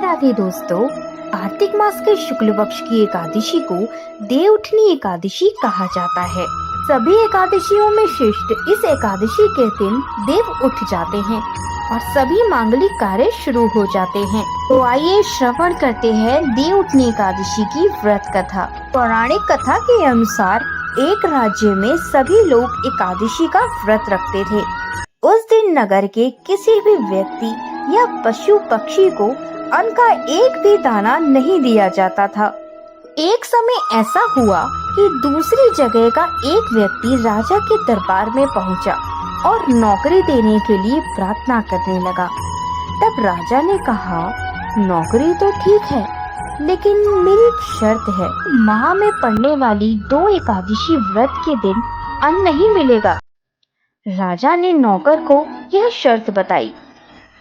राधे दोस्तों। कार्तिक मास के शुक्ल पक्ष की एकादशी को देवउठनी एकादशी कहा जाता है। सभी एकादशियों में श्रेष्ठ इस एकादशी के दिन देव उठ जाते हैं और सभी मांगलिक कार्य शुरू हो जाते हैं। तो आइए श्रवण करते हैं देवउठनी एकादशी की व्रत कथा। पौराणिक कथा के अनुसार एक राज्य में सभी लोग एकादशी का व्रत रखते थे। उस दिन नगर के किसी भी व्यक्ति या पशु पक्षी को अन्न का एक भी दाना नहीं दिया जाता था। एक समय ऐसा हुआ कि दूसरी जगह का एक व्यक्ति राजा के दरबार में पहुंचा और नौकरी देने के लिए प्रार्थना करने लगा। तब राजा ने कहा, नौकरी तो ठीक है, लेकिन मेरी एक शर्त है। माह में पड़ने वाली 2 एकादशी व्रत के दिन अन्न नहीं मिलेगा। राजा ने नौकर को यह शर्त बताई।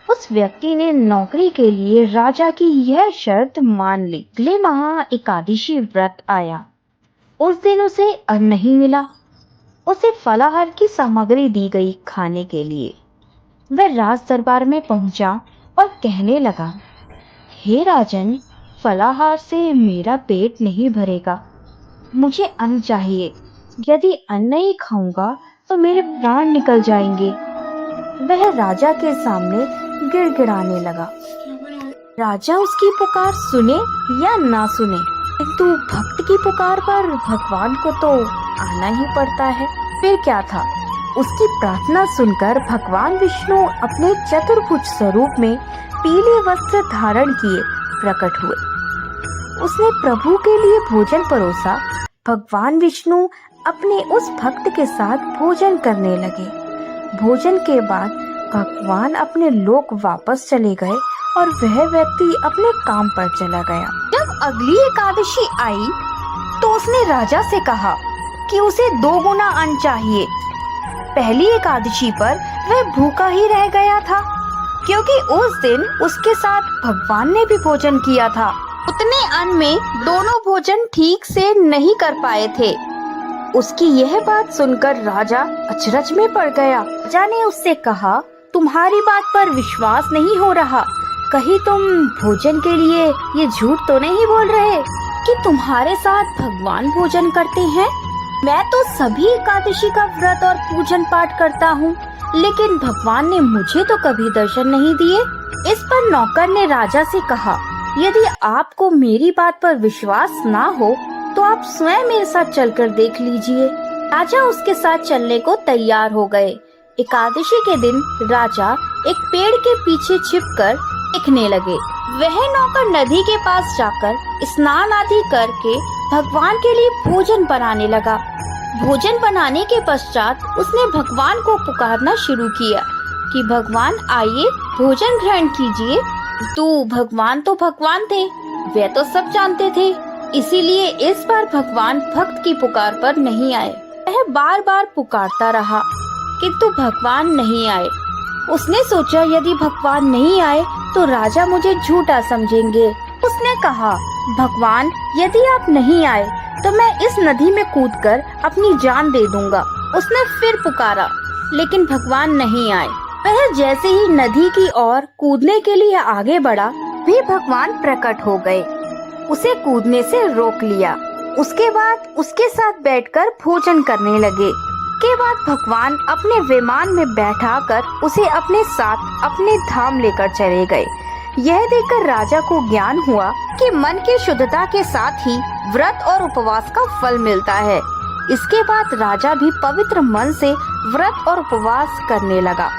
उस व्यक्ति ने नौकरी के लिए राजा की यह शर्त मान ली। अगले माह एकादशी व्रत आया। उस दिन उसे अन्न नहीं मिला। उसे फलाहार की सामग्री दी गई खाने के लिए। वह राज दरबार में पहुंचा और कहने लगा, हे राजन, फलाहार से मेरा पेट नहीं भरेगा, मुझे अन्न चाहिए। यदि अन्न नहीं खाऊंगा तो मेरे प्राण निकल जाएंगे। वह राजा के सामने गिड़गिड़ाने लगा। राजा उसकी पुकार सुने या ना सुने, किंतु भक्त की पुकार पर भगवान को तो आना ही पड़ता है। फिर क्या था, उसकी प्रार्थना सुनकर भगवान विष्णु अपने चतुर्भुज स्वरूप में पीले वस्त्र धारण किए प्रकट हुए। उसने प्रभु के लिए भोजन परोसा। भगवान विष्णु अपने उस भक्त के साथ भोजन करने लगे। भोजन के बाद भगवान अपने लोक वापस चले गए और वह व्यक्ति अपने काम पर चला गया। जब अगली एकादशी आई तो उसने राजा से कहा कि उसे 2 गुना अन्न चाहिए। पहली एकादशी पर वह भूखा ही रह गया था, क्योंकि उस दिन उसके साथ भगवान ने भी भोजन किया था। उतने अन्न में दोनों भोजन ठीक से नहीं कर पाए थे। उसकी यह बात सुनकर राजा अचरज में पड़ गया। राजा ने उससे कहा, तुम्हारी बात पर विश्वास नहीं हो रहा। कहीं तुम भोजन के लिए ये झूठ तो नहीं बोल रहे कि तुम्हारे साथ भगवान भोजन करते हैं? मैं तो सभी एकादशी का व्रत और पूजन पाठ करता हूँ, लेकिन भगवान ने मुझे तो कभी दर्शन नहीं दिए। इस पर नौकर ने राजा से कहा, यदि आपको मेरी बात पर विश्वास ना हो तो आप स्वयं मेरे साथ चलकर देख लीजिए। राजा उसके साथ चलने को तैयार हो गए। एकादशी के दिन राजा एक पेड़ के पीछे छिपकर देखने लगे। वह नौकर नदी के पास जाकर स्नान आदि करके भगवान के लिए भोजन बनाने लगा। भोजन बनाने के पश्चात उसने भगवान को पुकारना शुरू किया कि भगवान आइए भोजन ग्रहण कीजिए। भगवान तो भगवान थे, वे तो सब जानते थे, इसीलिए इस बार भगवान भक्त की पुकार पर नहीं आए। वह बार बार पुकारता रहा, किंतु भगवान नहीं आए। उसने सोचा, यदि भगवान नहीं आए तो राजा मुझे झूठा समझेंगे। उसने कहा, भगवान, यदि आप नहीं आए तो मैं इस नदी में कूदकर अपनी जान दे दूंगा। उसने फिर पुकारा, लेकिन भगवान नहीं आए। वह जैसे ही नदी की ओर कूदने के लिए आगे बढ़ा, भी भगवान प्रकट हो गए। उसे कूदने से रोक लिया। उसके बाद उसके साथ बैठकर भोजन करने लगे। के बाद भगवान अपने विमान में बैठाकर उसे अपने साथ अपने धाम लेकर चले गए। यह देखकर राजा को ज्ञान हुआ कि मन की शुद्धता के साथ ही व्रत और उपवास का फल मिलता है। इसके बाद राजा भी पवित्र मन से व्रत और उपवास करने लगा।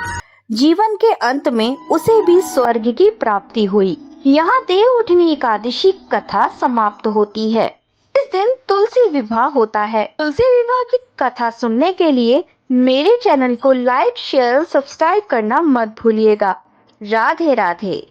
जीवन के अंत में उसे भी स्वर्ग की प्राप्ति हुई। यहाँ देवउठनी एकादशी कथा समाप्त होती है। इस दिन तुलसी विवाह होता है। तुलसी विवाह की कथा सुनने के लिए मेरे चैनल को लाइक, शेयर, सब्सक्राइब करना मत भूलिएगा। राधे राधे।